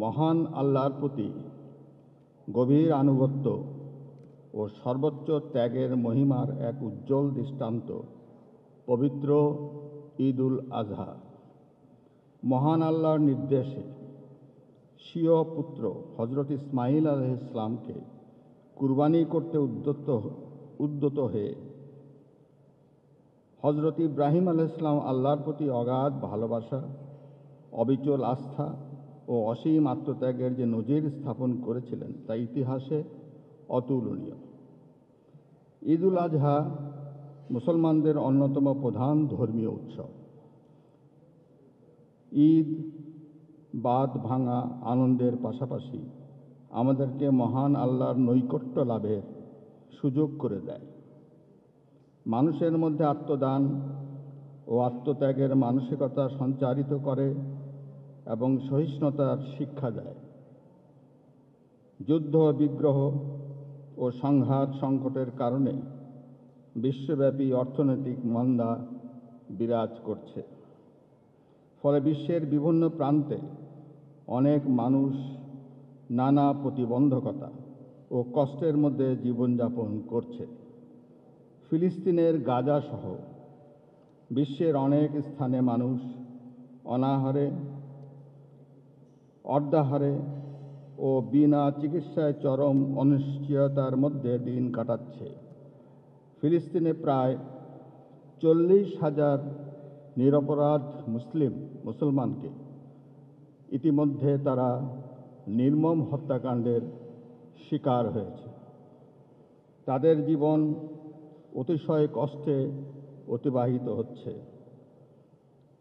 মহান আল্লাহর প্রতি গভীর আনুগত্য ও সর্বোচ্চ ত্যাগের মহিমার এক উজ্জ্বল দৃষ্টান্ত পবিত্র ঈদ উল আজহা। মহান আল্লাহর নির্দেশে স্বীয় পুত্র হজরত ইসমাইল আলাইহিস সালামকে কুরবানি করতে উদ্যত হয়ে হজরত ইব্রাহিম আলাইহিস সালাম আল্লাহর প্রতি অগাধ ভালোবাসা, অবিচল আস্থা ও অসীম আত্মত্যাগের যে নজির স্থাপন করেছিলেন তা ইতিহাসে অতুলনীয়। ঈদ উল আজহা মুসলমানদের অন্যতম প্রধান ধর্মীয় উৎসব। ঈদ বাদ ভাঙা আনন্দের পাশাপাশি আমাদেরকে মহান আল্লাহর নৈকট্য লাভের সুযোগ করে দেয়। মানুষের মধ্যে আত্মদান ও আত্মত্যাগের মানসিকতা সঞ্চারিত করে এবং সহিষ্ণুতার শিক্ষা দেয়। যুদ্ধ, বিগ্রহ ও সংঘাত সংকটের কারণে বিশ্বব্যাপী অর্থনৈতিক মন্দা বিরাজ করছে। ফলে বিশ্বের বিভিন্ন প্রান্তে অনেক মানুষ নানা প্রতিবন্ধকতা ও কষ্টের মধ্যে জীবনযাপন করছে। ফিলিস্তিনের গাজা সহ বিশ্বের অনেক স্থানে মানুষ অনাহারে, অর্ধাহারে ও বিনা চিকিৎসায় চরম অনিশ্চয়তার মধ্যে দিন কাটাচ্ছে। ফিলিস্তিনে প্রায় 40,000 নিরপরাধ মুসলমানকে ইতিমধ্যে তারা নির্মম হত্যাকাণ্ডের শিকার হয়েছে। তাদের জীবন অতিশয় কষ্টে অতিবাহিত হচ্ছে।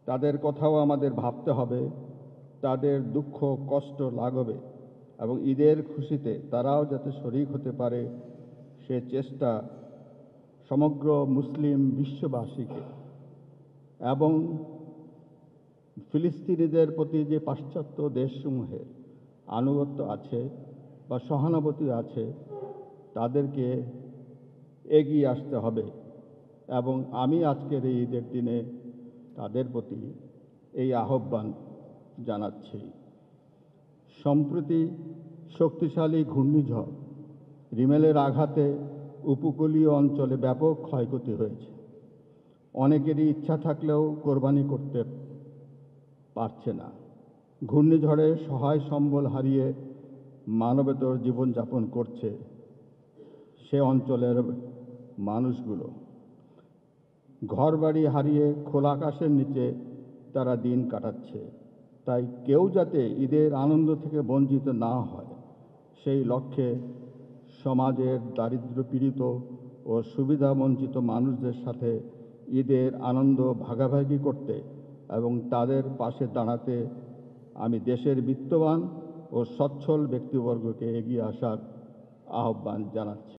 তাদের কথাও আমাদের ভাবতে হবে, তাদের দুঃখ কষ্ট লাঘবে এবং ঈদের খুশিতে তারাও যাতে শরিক হতে পারে সে চেষ্টা সমগ্র মুসলিম বিশ্ববাসীকে এবং ফিলিস্তিনিদের প্রতি যে পাশ্চাত্য দেশসমূহের আনুগত্য আছে বা সহানুভূতি আছে তাদেরকে এগিয়ে আসতে হবে। এবং আমি আজকের এই ঈদের দিনে তাদের প্রতি এই আহ্বান জানাচ্ছি। সম্প্রতি শক্তিশালী ঘূর্ণিঝড় রিমেলের আঘাতে উপকূলীয় অঞ্চলে ব্যাপক ক্ষয়ক্ষতি হয়েছে। অনেকেরই ইচ্ছা থাকলেও কোরবানি করতে পারছে না। ঘূর্ণিঝড়ে সহায় সম্বল হারিয়ে মানবেতর জীবনযাপন করছে সে অঞ্চলের মানুষগুলো। ঘরবাড়ি হারিয়ে খোলা আকাশের নিচে তারা দিন কাটাচ্ছে। তাই কেউ যাতে ঈদের আনন্দ থেকে বঞ্চিত না হয় সেই লক্ষ্যে সমাজের দারিদ্র্যপীড়িত ও সুবিধাবঞ্চিত মানুষদের সাথে ঈদের আনন্দ ভাগাভাগি করতে এবং তাদের পাশে দাঁড়াতে আমি দেশের বিত্তবান ও সচ্ছল ব্যক্তিবর্গকে এগিয়ে আসার আহ্বান জানাচ্ছি।